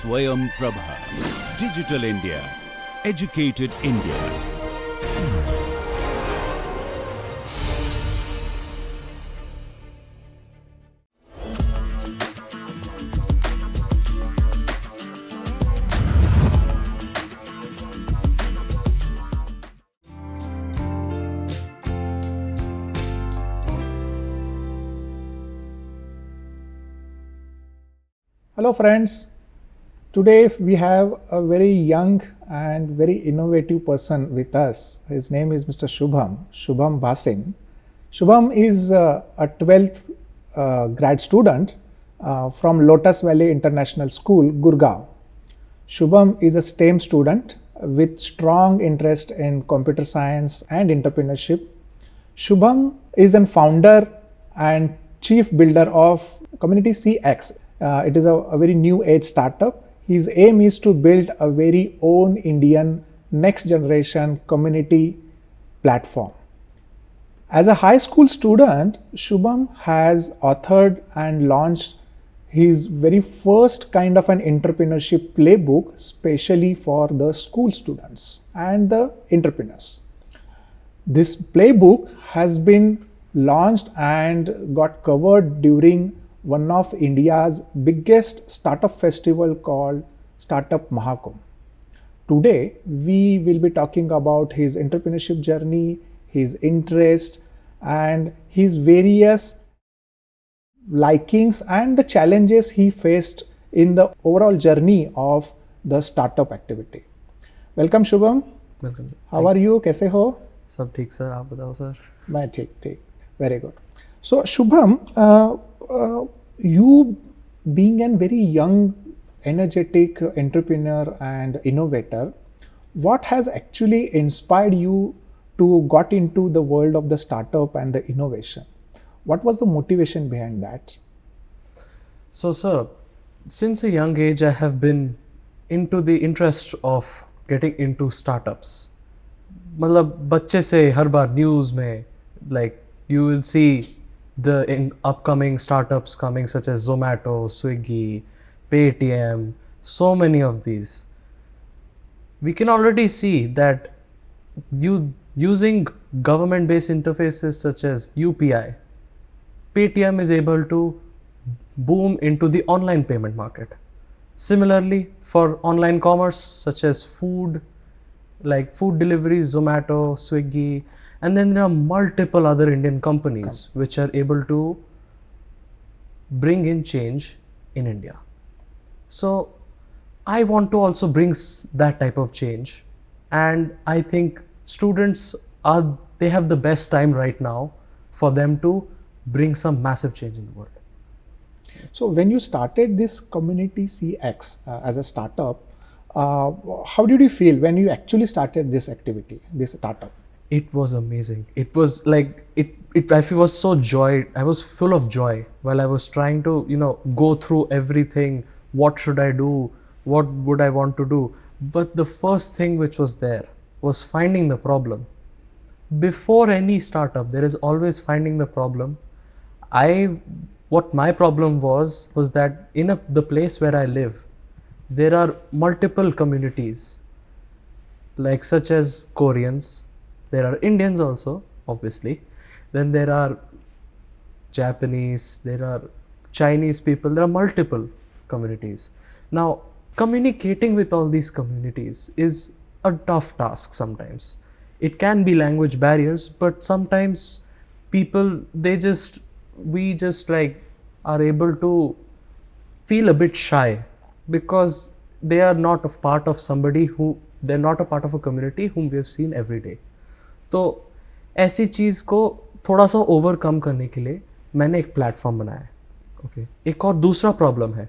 Swayam Prabha. Digital India. Educated India. Hello friends, today we have a very young and very innovative person with us. His name is Mr. Shubham Bhasin. Shubham is a 12th grad student from Lotus Valley International School, Gurgaon. Shubham is a STEM student with strong interest in computer science and entrepreneurship. Shubham is a founder and chief builder of Community CX. It is a very new age startup. His aim is to build a very own Indian next generation community platform. As a high school student, Shubham has authored and launched his very first kind of an entrepreneurship playbook, specially for the school students and the entrepreneurs. This playbook has been launched and got covered during one of India's biggest startup festival called Startup Mahakumbh. Today, we will be talking about his entrepreneurship journey, his interest, and his various likings and the challenges he faced in the overall journey of the startup activity. Welcome Shubham. Welcome sir. How are you? कैसे हो? सब ठीक sir, आप बताओ sir. मैं ठीक. Very good. So Shubham, you being a very young, energetic entrepreneur and innovator, what has actually inspired you to got into the world of the startup and the innovation? What was the motivation behind that? So sir, since a young age I have been into the interest of getting into startups. मतलब बच्चे से हर बार news में like you will see the upcoming startups coming such as Zomato, Swiggy, Paytm, so many of these. We can already see that using government-based interfaces such as UPI, Paytm is able to boom into the online payment market. Similarly, for online commerce such as food, like food deliveries, Zomato, Swiggy, and then there are multiple other Indian companies which are able to bring in change in India. So I want to also bring that type of change, and I think students they have the best time right now for them to bring some massive change in the world. So when you started this Community CX as a startup, how did you feel when you actually started this activity, this startup? It was amazing. It was like I was so joy. I was full of joy while I was trying to go through everything. What should I do? What would I want to do? But the first thing which was there was finding the problem. Before any startup, there is always finding the problem. What my problem was that in the place where I live, there are multiple communities, like such as Koreans. There are Indians also, obviously. Then there are Japanese, there are Chinese people, there are multiple communities. Now, communicating with all these communities is a tough task sometimes. It can be language barriers, but sometimes people, we just like are able to feel a bit shy because they are not a part of they're not a part of a community whom we have seen every day. तो ऐसी चीज़ को थोड़ा सा overcome करने के लिए मैंने एक प्लेटफॉर्म बनाया. ओके, एक और दूसरा प्रॉब्लम है,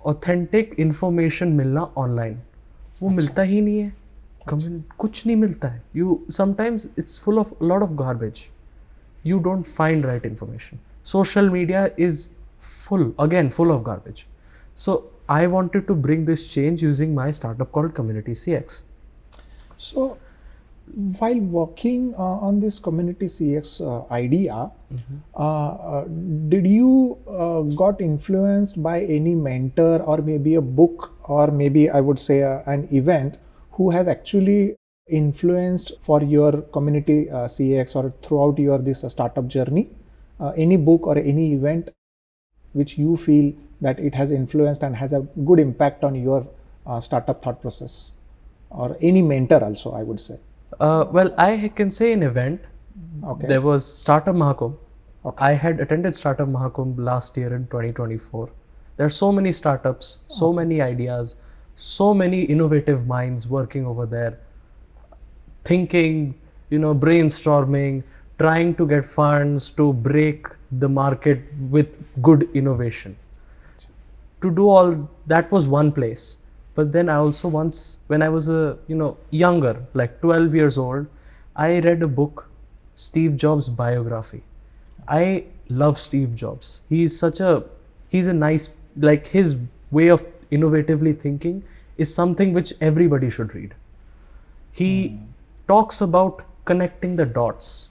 ऑथेंटिक इन्फॉर्मेशन मिलना ऑनलाइन वो मिलता ही नहीं है. कुछ नहीं मिलता है. You sometimes it's full of lot of garbage. You don't find right information. Social media is full of garbage. So I wanted to bring this change using my startup called Community CX. So While working on this community CX idea, did you got influenced by any mentor or maybe a book or maybe I would say an event who has actually influenced for your community CX or throughout your this startup journey? Any book or any event which you feel that it has influenced and has a good impact on your startup thought process, or any mentor also, I would say. Well, I can say an event. Okay. There was Startup Mahakumbh. Okay. I had attended Startup Mahakumbh last year in 2024. There are so many startups, so many ideas, so many innovative minds working over there, thinking, brainstorming, trying to get funds to break the market with good innovation. To do all that was one place. But then I also once, when I was younger, like 12 years old, I read a book, Steve Jobs' biography. I love Steve Jobs. He's a nice, like his way of innovatively thinking is something which everybody should read. He talks about connecting the dots.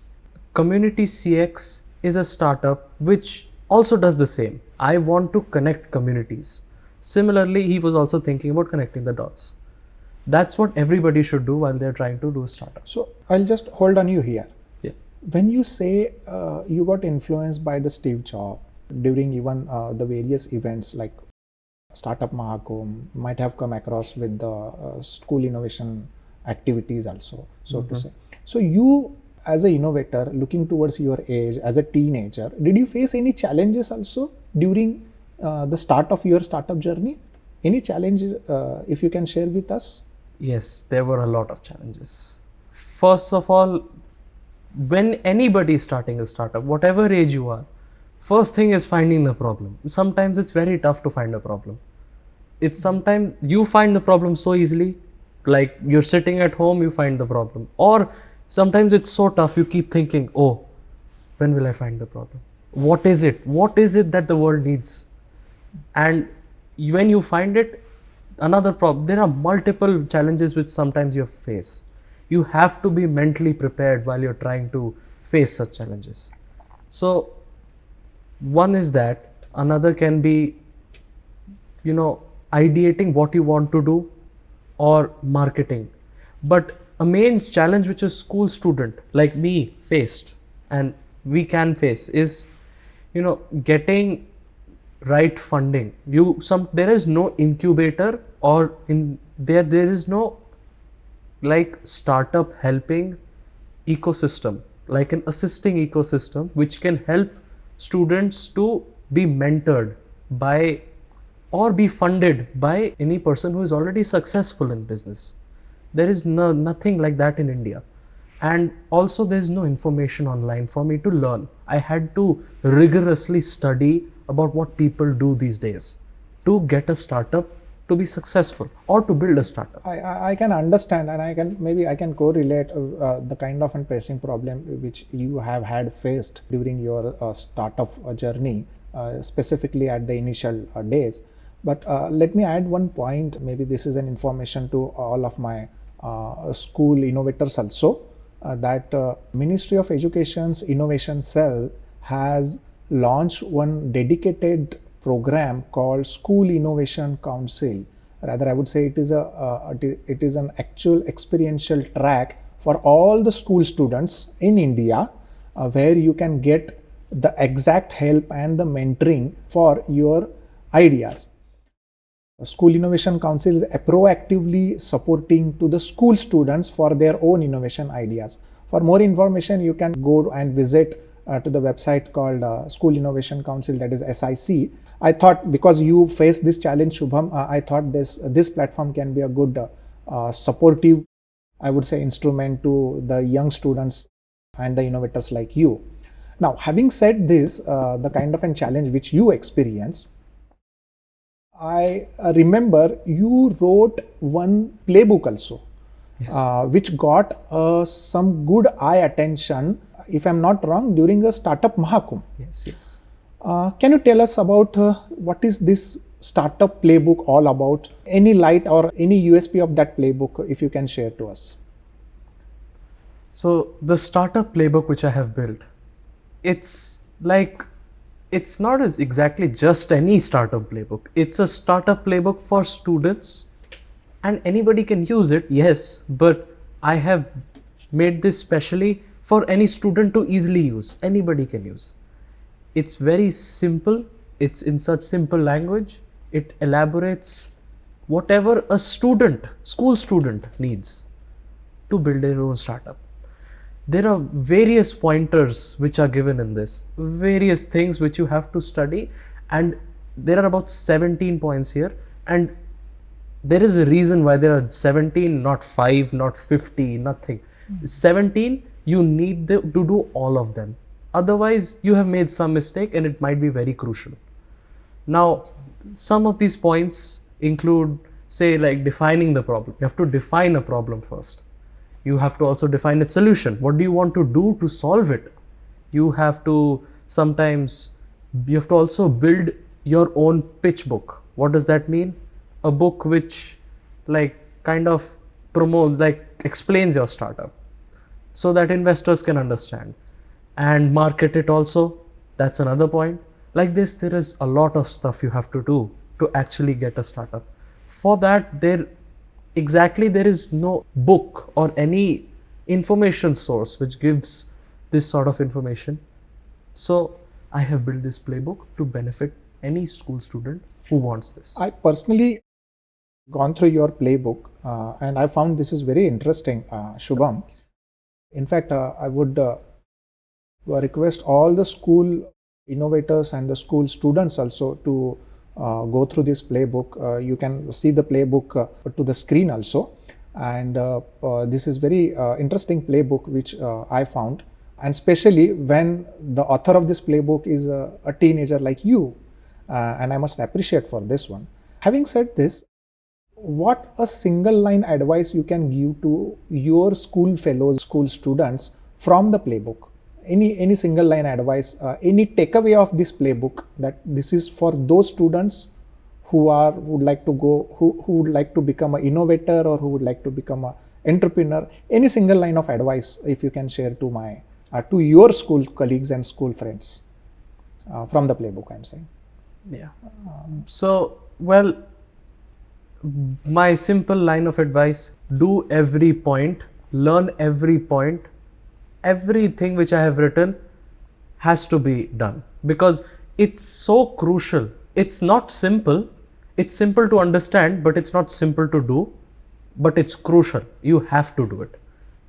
Community CX is a startup which also does the same. I want to connect communities. Similarly, he was also thinking about connecting the dots. That's what everybody should do while they're trying to do a startup. So I'll just hold on you here. Yeah. When you say you got influenced by the Steve Jobs during even the various events like Startup Mahakumbh, might have come across with the school innovation activities also, so to say. So you, as an innovator looking towards your age as a teenager, did you face any challenges also during the start of your startup journey? Any challenge if you can share with us? Yes, there were a lot of challenges. First of all, when anybody is starting a startup, whatever age you are, first thing is finding the problem. Sometimes it's very tough to find a problem. It's sometimes you find the problem so easily, like you're sitting at home, you find the problem. Or sometimes it's so tough, you keep thinking, oh, when will I find the problem? What is it? What is it that the world needs? And when you find it, another problem, there are multiple challenges which sometimes you face. You have to be mentally prepared while you're trying to face such challenges. So one is that, another can be, ideating what you want to do or marketing. But a main challenge which a school student like me faced and we can face is, getting right funding. There is no incubator or there is no like startup helping ecosystem, like an assisting ecosystem which can help students to be mentored by or be funded by any person who is already successful in business. There is nothing like that in India. And also there is no information online for me to learn. I had to rigorously study about what people do these days to get a startup to be successful or to build a startup. I can understand, and I can correlate the kind of a pressing problem which you have had faced during your startup journey, specifically at the initial days. But let me add one point. Maybe this is an information to all of my school innovators also, that Ministry of Education's Innovation Cell has launched one dedicated program called School Innovation Council. Rather, I would say it is an actual experiential track for all the school students in India, where you can get the exact help and the mentoring for your ideas. School Innovation Council is proactively supporting to the school students for their own innovation ideas. For more information, you can go and visit to the website called School Innovation Council, that is SIC. I thought, because you face this challenge, Shubham, I thought this platform can be a good supportive, I would say, instrument to the young students and the innovators like you. Now, having said this, the kind of a challenge which you experienced, I remember you wrote one playbook also, Yes. Which got some good eye attention, if I'm not wrong, during a Startup Mahakumbh. Yes. Can you tell us about what is this startup playbook all about? Any light or any USP of that playbook, if you can share to us? So the startup playbook which I have built, it's like, it's not as exactly just any startup playbook. It's a startup playbook for students, and anybody can use it, yes, but I have made this specially for any student to easily use. Anybody can use. It's very simple. It's in such simple language. It elaborates whatever a student, school student needs to build their own startup. There are various pointers which are given in this, various things which you have to study, and there are about 17 points here, and there is a reason why there are 17, not 5, not 50, nothing. 17, you need to do all of them. Otherwise, you have made some mistake and it might be very crucial. Now, some of these points include, say, like defining the problem. You have to define a problem first. You have to also define its solution. What do you want to do to solve it? You have to also build your own pitch book. What does that mean? A book which like kind of promotes, like explains your startup so that investors can understand, and market it also. That's another point. Like this, there is a lot of stuff you have to do to actually get a startup. For that, there is no book or any information source which gives this sort of information. So I have built this playbook to benefit any school student who wants this. I personally gone through your playbook and I found this is very interesting, Shubham. In fact, I would request all the school innovators and the school students also to go through this playbook. You can see the playbook to the screen also, and this is very interesting playbook which I found, and especially when the author of this playbook is a teenager like you, and I must appreciate for this one. Having said this, what a single line advice you can give to your school fellows, school students from the playbook? Any single line advice, any takeaway of this playbook, that this is for those students who would like to become an innovator or who would like to become an entrepreneur? Any single line of advice if you can share to your school colleagues and school friends from the playbook, I'm saying. Yeah. So, well, my simple line of advice: do every point, learn every point. Everything which I have written has to be done because it's so crucial. It's not simple. It's simple to understand, but it's not simple to do, but it's crucial. You have to do it.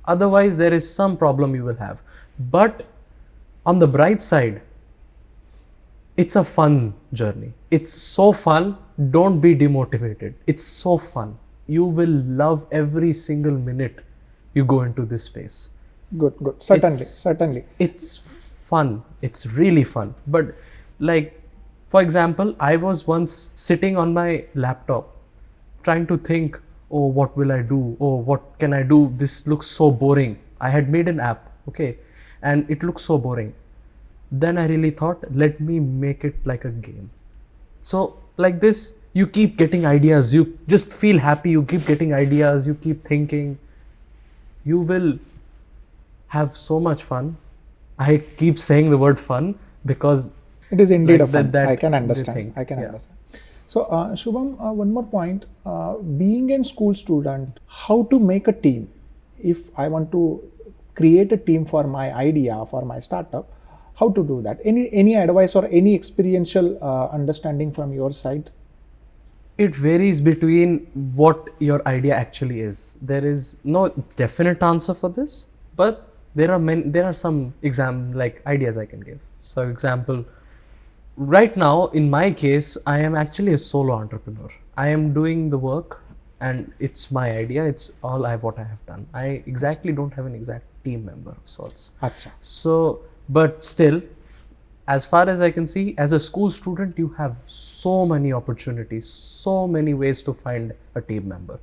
Otherwise, there is some problem you will have. But on the bright side, it's a fun journey. It's so fun. Don't be demotivated. It's so fun. You will love every single minute you go into this space. Good. Certainly. It's fun. It's really fun. But like, for example, I was once sitting on my laptop trying to think, oh, what will I do? Oh, what can I do? This looks so boring. I had made an app, okay, and it looks so boring. Then I really thought, let me make it like a game. So like this, you keep getting ideas. You just feel happy. You keep getting ideas. You keep thinking. You will have so much fun. I keep saying the word fun because it is indeed like a fun. that I can understand. So Shubham, one more point. Being a school student, how to make a team? If I want to create a team for my idea, for my startup, how to do that? Any advice or any experiential understanding from your side? It varies between what your idea actually is. There is no definite answer for this, but there are some ideas I can give. So example, right now in my case, I am actually a solo entrepreneur. I am doing the work and it's my idea. It's all what I have done. I exactly don't have an exact team member of sorts. Achha. So, but still, as far as I can see, as a school student, you have so many opportunities, so many ways to find a team member.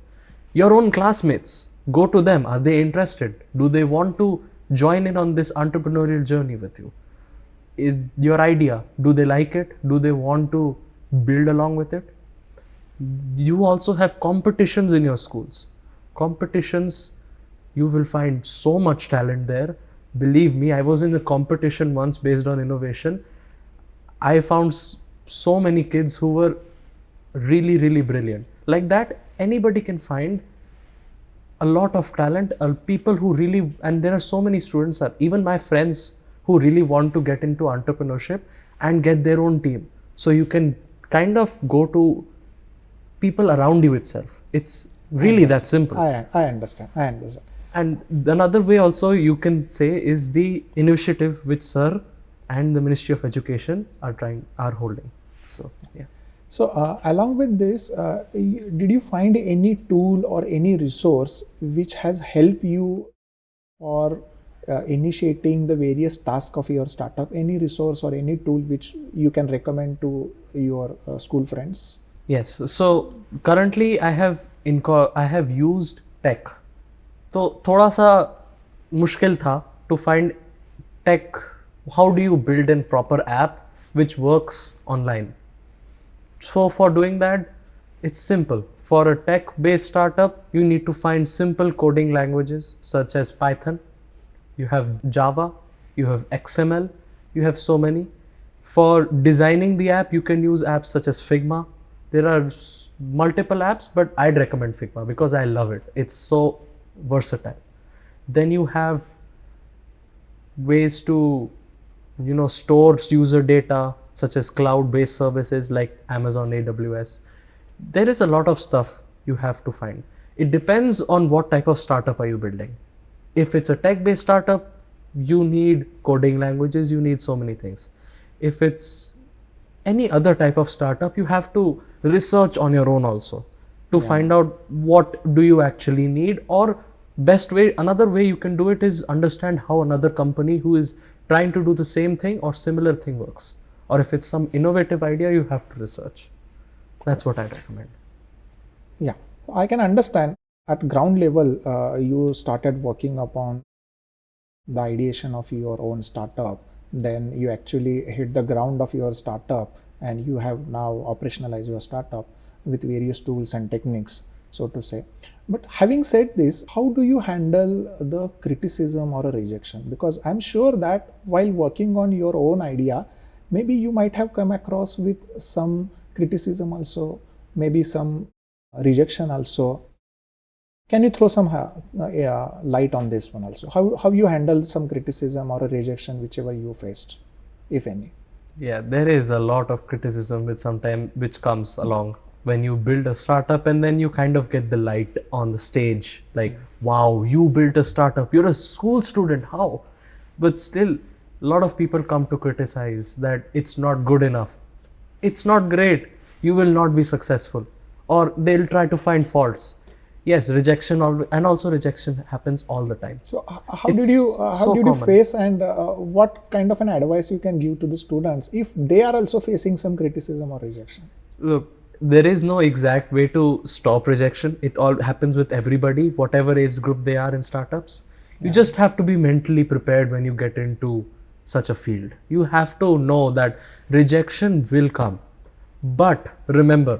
Your own classmates, go to them. Are they interested? Do they want to join in on this entrepreneurial journey with you? Your idea, do they like it? Do they want to build along with it? You also have competitions in your schools. Competitions You will find so much talent there. Believe me, I was in a competition once based on innovation. I found so many kids who were really, really brilliant. Like that, anybody can find a lot of talent, people who really, and there are so many students, even my friends who really want to get into entrepreneurship and get their own team. So you can kind of go to people around you itself. It's really that simple. I understand. And another way also you can say is the initiative which Sir and the Ministry of Education are holding. So yeah. So along with this, did you find any tool or any resource which has helped you for initiating the various tasks of your startup? Any resource or any tool which you can recommend to your school friends? Yes. So currently I have used tech. तो थोड़ा सा मुश्किल था to find tech. How do you build a proper app which works online? So for doing that, it's simple. For a tech-based startup, you need to find simple coding languages such as Python. You have Java, you have XML, you have so many. For designing the app, you can use apps such as Figma. There are multiple apps, but I'd recommend Figma because I love it. It's so versatile. Then you have ways to, store user data such as cloud-based services like Amazon AWS. There is a lot of stuff you have to find. It depends on what type of startup are you building. If it's a tech-based startup, you need coding languages, you need so many things. If it's any other type of startup, you have to research on your own also to find out what do you actually need, or another way you can do it is understand how another company who is trying to do the same thing or similar thing works. Or if it's some innovative idea, you have to research. That's what I recommend. Yeah, I can understand. At ground level, you started working upon the ideation of your own startup. Then you actually hit the ground of your startup and you have now operationalized your startup with various tools and techniques, so to say. But having said this, how do you handle the criticism or a rejection? Because I'm sure that while working on your own idea, maybe you might have come across with some criticism also, maybe some rejection also. Can you throw some light on this one also? How you handle some criticism or a rejection, whichever you faced, if any? Yeah, there is a lot of criticism which comes along when you build a startup, and then you kind of get the light on the stage, like, wow, you built a startup, you're a school student, how? But still, a lot of people come to criticize that it's not good enough, it's not great, you will not be successful, or they'll try to find faults. Yes, rejection happens all the time. So how did you face, and what kind of an advice you can give to the students if they are also facing some criticism or rejection? Look, there is no exact way to stop rejection. It all happens with everybody, whatever age group they are in startups. You just have to be mentally prepared when you get into such a field. You have to know that rejection will come. But remember,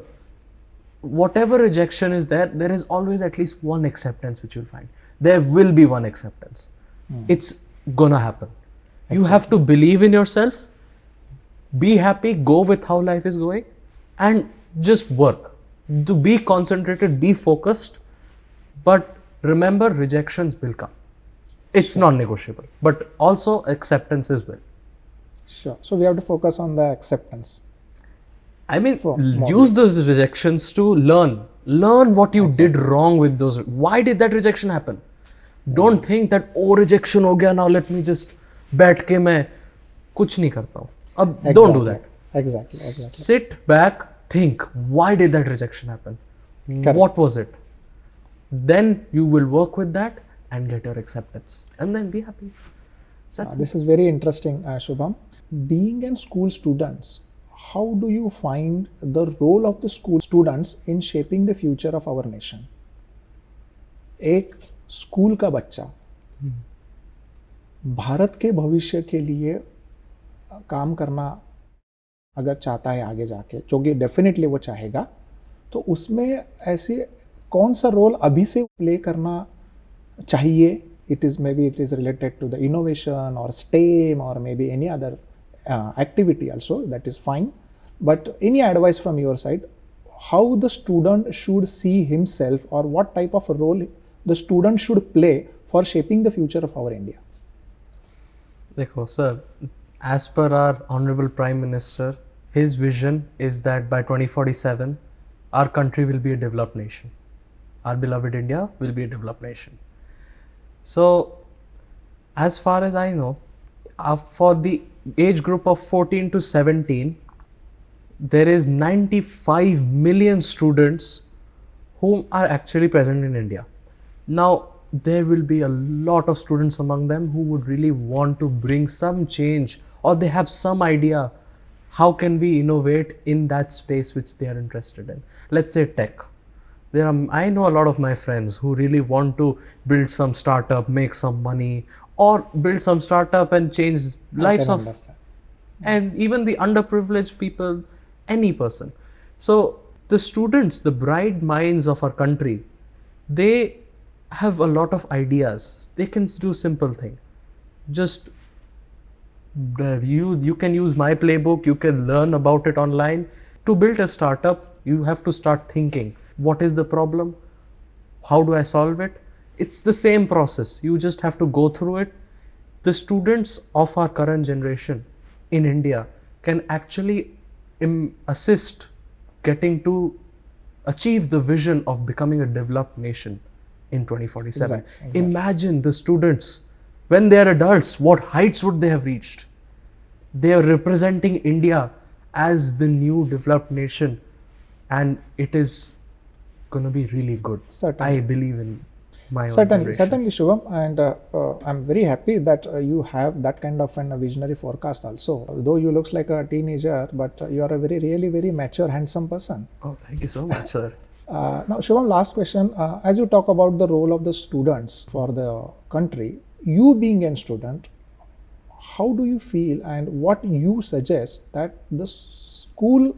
whatever rejection is there, there is always at least one acceptance which you'll find. There will be one acceptance. It's gonna happen. Exactly. You have to believe in yourself, be happy, go with how life is going, and just work. To be concentrated, be focused, but remember, rejections will come. It's non-negotiable, but also acceptances will. Sure. So we have to focus on the acceptance. I mean, use those rejections to learn. Learn what you did wrong with those. Why did that rejection happen? Don't think that, oh, rejection ho gaya, now let me just बैठ के मैं कुछ नहीं करता हूँ. Don't do that. Exactly. Sit back, think, why did that rejection happen? Correct. What was it? Then you will work with that and get your acceptance, and then be happy. This is very interesting, Shubham. Being a school students, how do you find the role of the school students in shaping the future of our nation? एक school का बच्चा भारत के भविष्य के लिए काम करना अगर चाहता है आगे जाके, जो कि डेफिनेटली वो चाहेगा, तो उसमें ऐसे कौन सा रोल अभी से प्ले करना chahiye, maybe it is related to the innovation or STEM or maybe any other activity also, that is fine. But any advice from your side, how the student should see himself or what type of a role the student should play for shaping the future of our India? Dekho, sir, as per our Honorable Prime Minister, his vision is that by 2047, our country will be a developed nation. Our beloved India will be a developed nation. So, as far as I know, for the age group of 14 to 17, there is 95 million students whom are actually present in India. Now, there will be a lot of students among them who would really want to bring some change, or they have some idea how can we innovate in that space which they are interested in. Let's say tech. I know a lot of my friends who really want to build some startup, make some money, or build some startup and change lives of, and even the underprivileged people, any person. So the students, the bright minds of our country, they have a lot of ideas. They can do simple thing. Just you can use my playbook, you can learn about it online. To build a startup, you have to start thinking, what is the problem? How do I solve it? It's the same process. You just have to go through it. The students of our current generation in India can actually assist getting to achieve the vision of becoming a developed nation in 2047. Exactly. Imagine the students, when they are adults, what heights would they have reached? They are representing India as the new developed nation, and it is going to be really good. Certainly. I believe in my own Certainly, generation. Shubham, and I'm very happy that you have that kind of a visionary forecast also. Though you looks like a teenager, but you are a really very mature, handsome person. Oh, thank you so much, sir. Now, Shubham, last question. As you talk about the role of the students for the country, you being a student, how do you feel and what you suggest that the school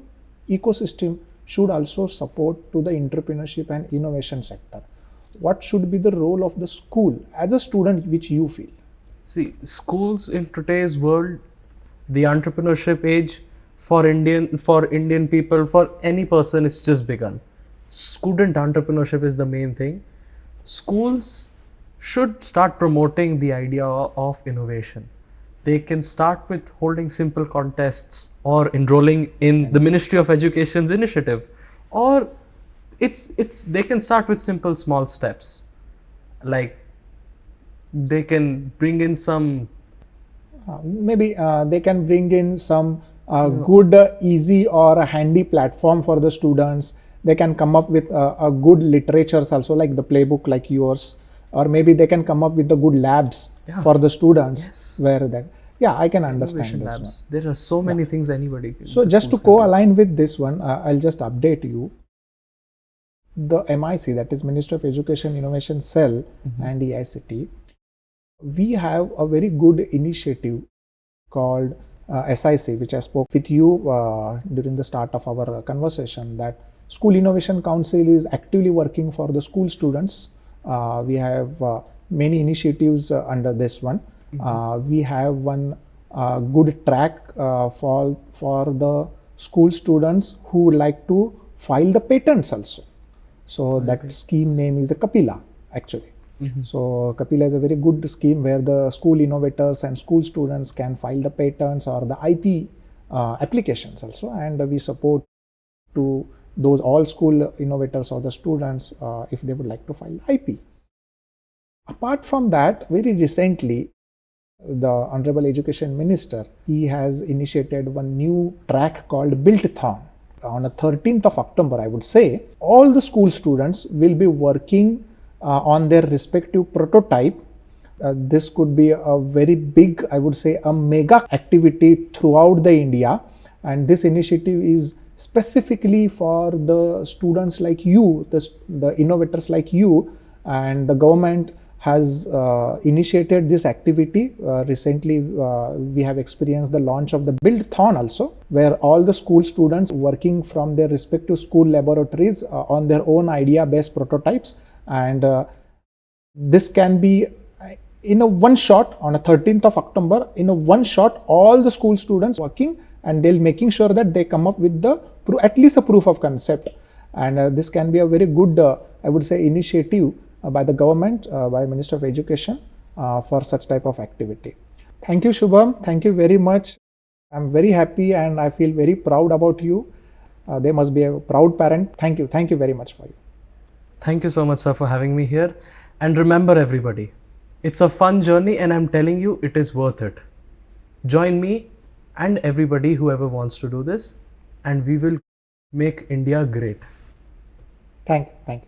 ecosystem should also support to the entrepreneurship and innovation sector? What should be the role of the school as a student, which you feel? See, schools in today's world, the entrepreneurship age for Indian people, for any person, it's just begun. Student entrepreneurship is the main thing. Schools should start promoting the idea of innovation. They can start with holding simple contests or enrolling in the Ministry of Education's initiative, or they can start with simple small steps, like they can bring in some maybe they can bring in some good easy or a handy platform for the students. They can come up with a good literatures also, like the playbook like yours, or maybe they can come up with the good labs for the students. Yes. Where that, I can understand innovation this labs. There are so many things anybody. So just to co-align with this one, I'll just update you. The MIC, that is Ministry of Education Innovation Cell, and the ICT, we have a very good initiative called SIC, which I spoke with you during the start of our conversation, that School Innovation Council is actively working for the school students. We have many initiatives under this one. We have one good track for the school students who would like to file the patents also. So that scheme name is a Kapila actually. So Kapila is a very good scheme where the school innovators and school students can file the patents or the IP applications also, and we support to those all school innovators or the students if they would like to file IP. Apart from that, very recently the Honorable Education Minister, he has initiated one new track called Built-thon. On the 13th of October, I would say, all the school students will be working on their respective prototype. This could be a very big, I would say, a mega activity throughout the India. And this initiative is specifically for the students like you, the innovators like you, and the government has initiated this activity. Recently, we have experienced the launch of the Build-thon also, where all the school students working from their respective school laboratories on their own idea-based prototypes, and This can be in a one shot on a 13th of October, in a one shot, all the school students working, and they'll making sure that they come up with the at least a proof of concept. And this can be a very good, I would say, initiative by the government, by Minister of Education for such type of activity. Thank you, Shubham. Thank you very much. I'm very happy and I feel very proud about you. They must be a proud parent. Thank you. Thank you very much for you. Thank you so much, sir, for having me here. And remember, everybody, it's a fun journey and I'm telling you, it is worth it. Join me and everybody, whoever wants to do this, and we will make India great. Thank you. Thank you.